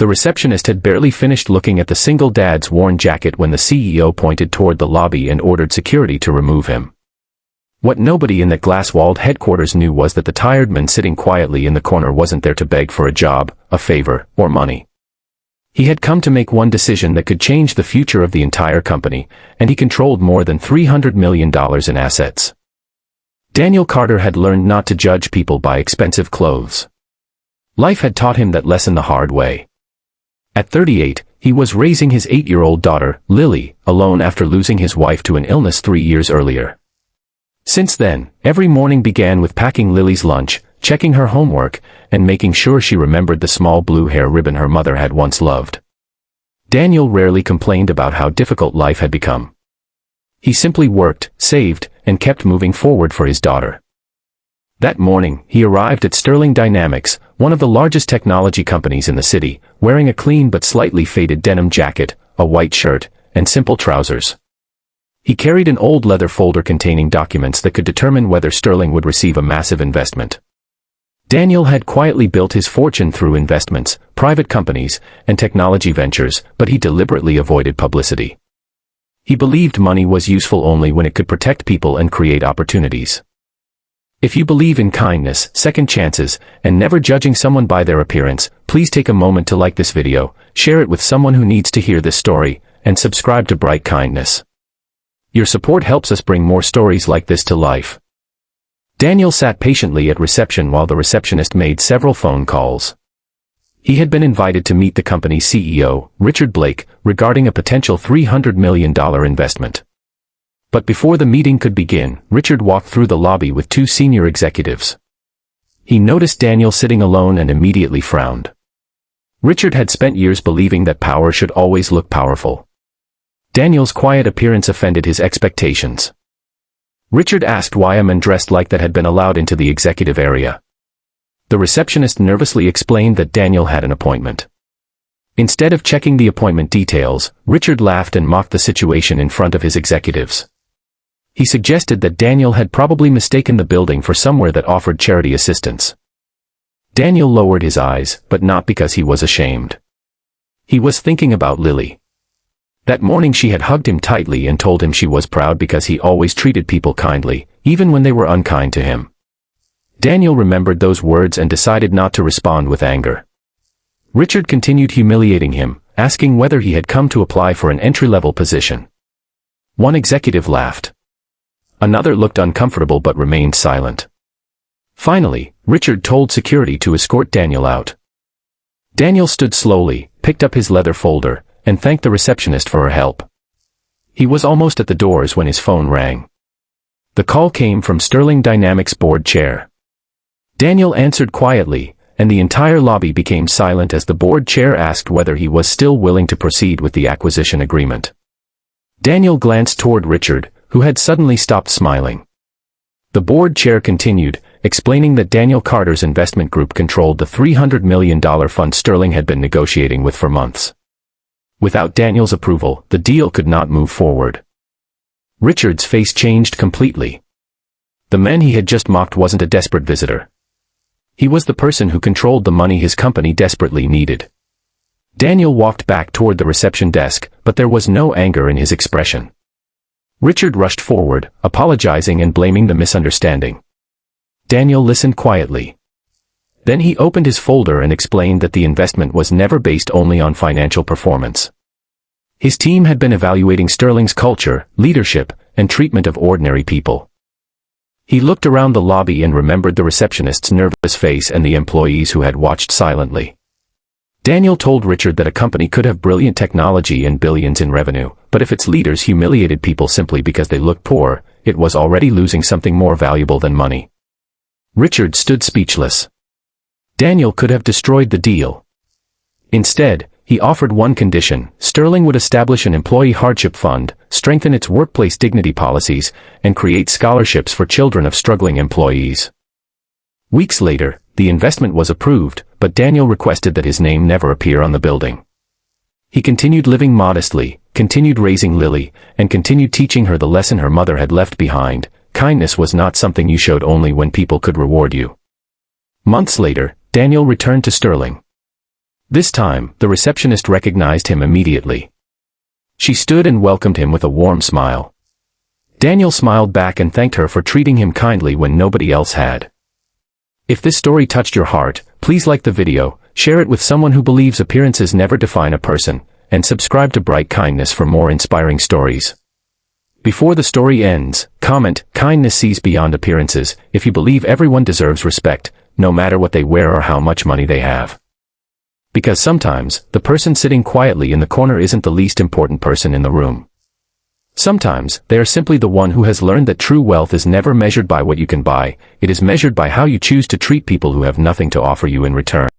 The receptionist had barely finished looking at the single dad's worn jacket when the CEO pointed toward the lobby and ordered security to remove him. What nobody in that glass-walled headquarters knew was that the tired man sitting quietly in the corner wasn't there to beg for a job, a favor, or money. He had come to make one decision that could change the future of the entire company, and he controlled more than $300 million in assets. Daniel Carter had learned not to judge people by expensive clothes. Life had taught him that lesson the hard way. At 38, he was raising his 8-year-old daughter, Lily, alone after losing his wife to an illness 3 years earlier. Since then, every morning began with packing Lily's lunch, checking her homework, and making sure she remembered the small blue hair ribbon her mother had once loved. Daniel rarely complained about how difficult life had become. He simply worked, saved, and kept moving forward for his daughter. That morning, he arrived at Sterling Dynamics, one of the largest technology companies in the city, wearing a clean but slightly faded denim jacket, a white shirt, and simple trousers. He carried an old leather folder containing documents that could determine whether Sterling would receive a massive investment. Daniel had quietly built his fortune through investments, private companies, and technology ventures, but he deliberately avoided publicity. He believed money was useful only when it could protect people and create opportunities. If you believe in kindness, second chances, and never judging someone by their appearance, please take a moment to like this video, share it with someone who needs to hear this story, and subscribe to Bright Kindness. Your support helps us bring more stories like this to life. Daniel sat patiently at reception while the receptionist made several phone calls. He had been invited to meet the company's CEO, Richard Blake, regarding a potential $300 million investment. But before the meeting could begin, Richard walked through the lobby with 2 senior executives. He noticed Daniel sitting alone and immediately frowned. Richard had spent years believing that power should always look powerful. Daniel's quiet appearance offended his expectations. Richard asked why a man dressed like that had been allowed into the executive area. The receptionist nervously explained that Daniel had an appointment. Instead of checking the appointment details, Richard laughed and mocked the situation in front of his executives. He suggested that Daniel had probably mistaken the building for somewhere that offered charity assistance. Daniel lowered his eyes, but not because he was ashamed. He was thinking about Lily. That morning she had hugged him tightly and told him she was proud because he always treated people kindly, even when they were unkind to him. Daniel remembered those words and decided not to respond with anger. Richard continued humiliating him, asking whether he had come to apply for an entry-level position. One executive laughed. Another looked uncomfortable but remained silent. Finally, Richard told security to escort Daniel out. Daniel stood slowly, picked up his leather folder, and thanked the receptionist for her help. He was almost at the doors when his phone rang. The call came from Sterling Dynamics' board chair. Daniel answered quietly, and the entire lobby became silent as the board chair asked whether he was still willing to proceed with the acquisition agreement. Daniel glanced toward Richard, who had suddenly stopped smiling. The board chair continued, explaining that Daniel Carter's investment group controlled the $300 million fund Sterling had been negotiating with for months. Without Daniel's approval, the deal could not move forward. Richard's face changed completely. The man he had just mocked wasn't a desperate visitor. He was the person who controlled the money his company desperately needed. Daniel walked back toward the reception desk, but there was no anger in his expression. Richard rushed forward, apologizing and blaming the misunderstanding. Daniel listened quietly. Then he opened his folder and explained that the investment was never based only on financial performance. His team had been evaluating Sterling's culture, leadership, and treatment of ordinary people. He looked around the lobby and remembered the receptionist's nervous face and the employees who had watched silently. Daniel told Richard that a company could have brilliant technology and billions in revenue, but if its leaders humiliated people simply because they looked poor, it was already losing something more valuable than money. Richard stood speechless. Daniel could have destroyed the deal. Instead, he offered one condition: Sterling would establish an employee hardship fund, strengthen its workplace dignity policies, and create scholarships for children of struggling employees. Weeks later, the investment was approved, but Daniel requested that his name never appear on the building. He continued living modestly, continued raising Lily, and continued teaching her the lesson her mother had left behind: kindness was not something you showed only when people could reward you. Months later, Daniel returned to Sterling. This time, the receptionist recognized him immediately. She stood and welcomed him with a warm smile. Daniel smiled back and thanked her for treating him kindly when nobody else had. If this story touched your heart, please like the video, share it with someone who believes appearances never define a person, and subscribe to Bright Kindness for more inspiring stories. Before the story ends, comment, "Kindness sees beyond appearances," if you believe everyone deserves respect, no matter what they wear or how much money they have. Because sometimes, the person sitting quietly in the corner isn't the least important person in the room. Sometimes, they are simply the one who has learned that true wealth is never measured by what you can buy, it is measured by how you choose to treat people who have nothing to offer you in return.